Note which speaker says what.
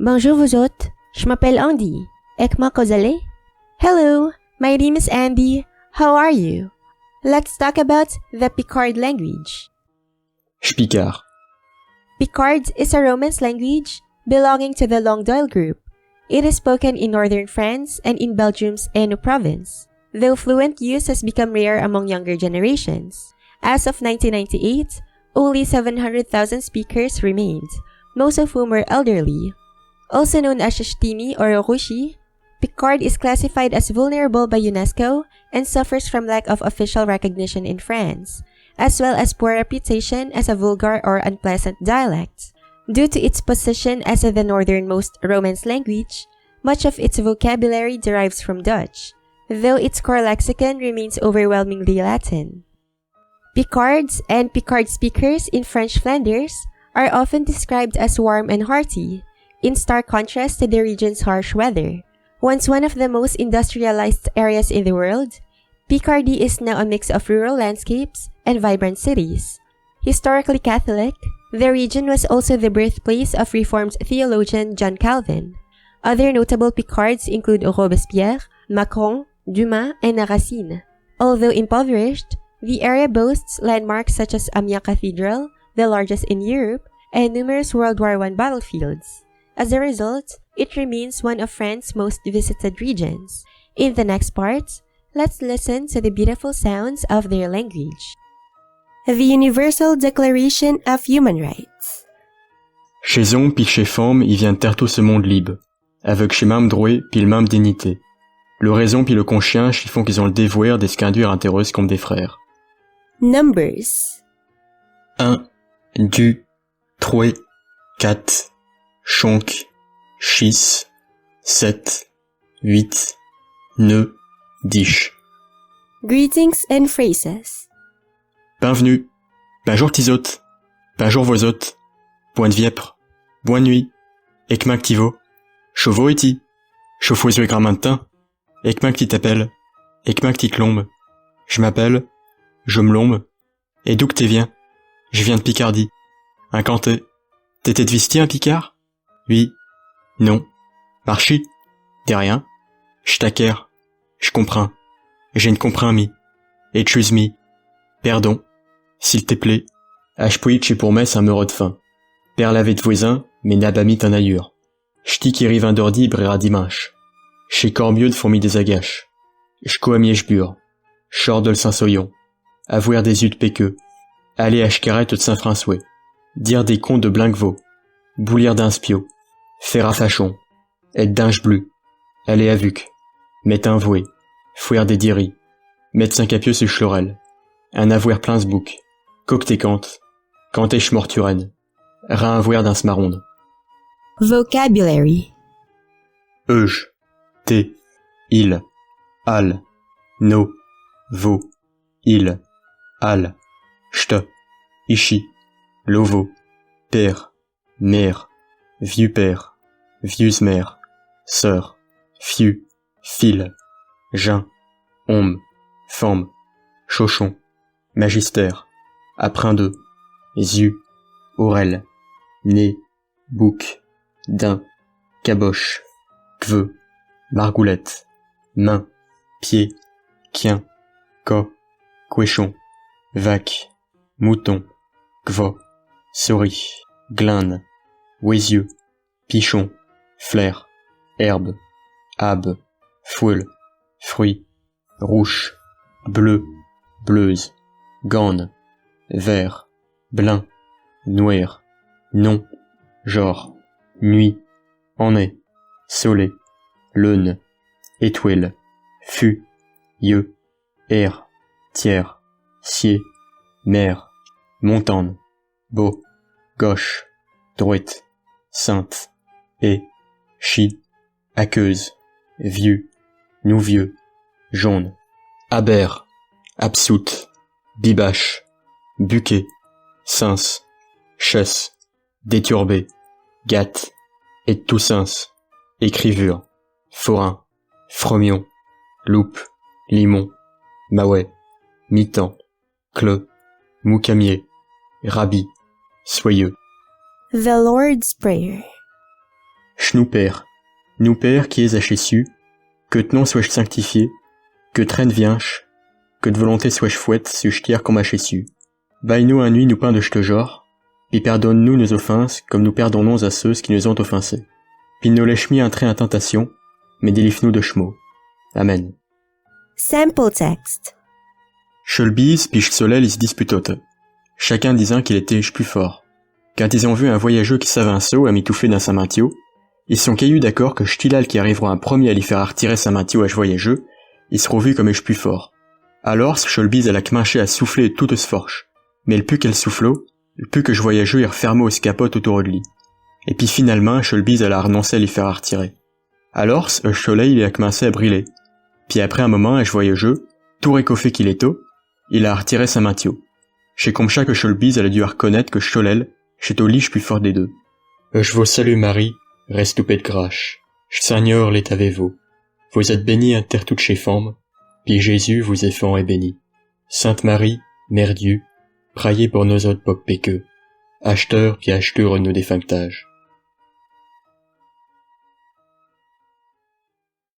Speaker 1: Bonjour vous autres, je m'appelle Andy. Comment vous allez? Hello, my name is Andy. How are you? Let's talk about the Picard language.
Speaker 2: Picard.
Speaker 1: Picard is a Romance language belonging to the Languedoc group. It is spoken in northern France and in Belgium's Hainaut province, though fluent use has become rare among younger generations. As of 1998, only 700,000 speakers remained, most of whom were elderly. Also known as Shtimi or Rushi, Picard is classified as vulnerable by UNESCO and suffers from lack of official recognition in France, as well as poor reputation as a vulgar or unpleasant dialect. Due to its position as the northernmost Romance language, much of its vocabulary derives from Dutch, though its core lexicon remains overwhelmingly Latin. Picards and Picard speakers in French Flanders are often described as warm and hearty, in stark contrast to the region's harsh weather. Once one of the most industrialized areas in the world, Picardy is now a mix of rural landscapes and vibrant cities. Historically Catholic, the region was also the birthplace of Reformed theologian John Calvin. Other notable Picards include Robespierre, Macron, Dumas, and Racine. Although impoverished, the area boasts landmarks such as Amiens Cathedral, the largest in Europe, and numerous World War I battlefields. As a result, it remains one of France's most visited regions. In the next part, let's listen to the beautiful sounds of their language. The Universal Declaration of Human Rights.
Speaker 2: Chez hommes pis chez femmes, il vient de terre tout ce monde libre, avec chez même droit pis le même dignité. Le raison pis le conscience, ils font qu'ils ont le dévouer d'esquinduire intérieuse comme des frères.
Speaker 1: Numbers.
Speaker 2: 1, 2, 3, 4, 5, 6, 7, 8, 9, 10.
Speaker 1: Greetings and phrases.
Speaker 2: Bienvenue. Bonjour tisote. Bonjour vos hôtes. Bonne viepre. Bonne nuit. Ekmak tivo. Chauveau eti. Chauffois et gramantin. Ekmak ti t'appelle. Ekmak ti clombe. Je m'appelle. Je me lombe. Et d'où que t'es viens? Je viens de Picardie. Incanté. T'étais de Visti un Picard? Oui. Non. Marchi? T'es rien? J't'acquère. Je comprends. Je ne comprends mi. Et choose mi. Pardon. S'il te plaît. H chez pour messe un meureux de faim. Père lavé de voisin, mais n'abamit un ailleurs. J'ti qui rive un d'ordi brera dimanche. Chez Corbieux de fourmi des agaches. J'co amièche bure. Chor de le Saint-Soyon. Avouer des yeux de péqueux. Aller à Chcarette de Saint-François. Dire des contes de Blinquevaux. Boulir d'un spio. Faire à fachon. Être dinge bleu. Aller à Vuc. Mettre un voué. Fouer des diris. Mettre 5 apieux sur Chlorel. Un avouer plein bouc. Coctécante. Cantèche morturen. Rin d'un smaronde.
Speaker 1: Vocabulary.
Speaker 2: Euge. T. Il. Al. No. Vo. Il. Al. Ch'te. Ichi. Lovo. Père. Mère. Vieux père. Vieuse mère. Sœur. Fieu. Fil. Jeun. Homme. Femme. Chauchon. Magistère. Aprin de. Yeux. Aurel. Nez. Bouc. Daim. Caboche. Queveux. Margoulette. Main. Pied. Quien. Co. Couéchon. Vac. Mouton. Quevo. Souris. Glinde. Ouésieux. Pichon. Flair. Herbe. Abe. Fouille. Fruit. Rouche. Bleu. Bleuse. Gande. Vert. Blin. Noir. Non. Genre. Nuit. En est. Soleil. Lune. Étoile. Fut. Yeux. Air. Tiers. Cier. Mer. Montagne. Beau. Gauche. Droite. Sainte. Et. Chi. Aqueuse. Vieux. Nouvieux. Jaune. Aber. Absoute. Bibache. Buquet. Sens. Chesse. Déturbé. Gatte. Et tout sens. Écrivure. Forain. Fromion. Loupe. Limon. Maouet. Mi-temps. Cleux. Moucamier. Rabis. Soyeux.
Speaker 1: The Lord's Prayer.
Speaker 2: nous Père qui es à Jésus, que te nom sois-je sanctifié, que te règne vienche, que de volonté sois-je fouette, si je tire comme à Jésus. Baille-nous un nuit nous pain de te genre, puis pardonne-nous nos offenses, comme nous pardonnons à ceux qui nous ont offensés. Puis nous lèche mis entrer en tentation, mais délivre-nous de chemo. Amen.
Speaker 3: Sample text.
Speaker 2: Cholbise puis Soleil ils se disputaient, chacun disant qu'il était plus fort. Quand ils ont vu un voyageur qui s'avançait à mitoufler dans sa mantio, ils sont caillus d'accord que Ch'tilal qui arrivera en premier à lui faire retirer sa mantio à ce voyageur, il sera vu comme plus fort. Alors, Cholbise elle a commencé à souffler toute se forche, mais le plus qu'elle soufflot, le plus que je voyageur il refermait au scapote autour de lui. Et puis finalement, Cholbise elle a renoncé à lui faire retirer. Alors, le soleil il a commencé à briller. Puis après un moment, je voyageur, tout récoffé qu'il est il a retiré sa mantio. Chez comme ça que Cholbise elle a dû reconnaître que Cholel, c'est au lit plus fort des deux. Je vous salue Marie, reste de grâce. Seigneur l'est avec vous. Vous êtes bénie inter toutes chez femmes, puis Jésus vous est fond et béni. Sainte Marie, Mère Dieu, priez pour nous autres pauvres péqueux, acheteurs puis acheteurs nous des fantages.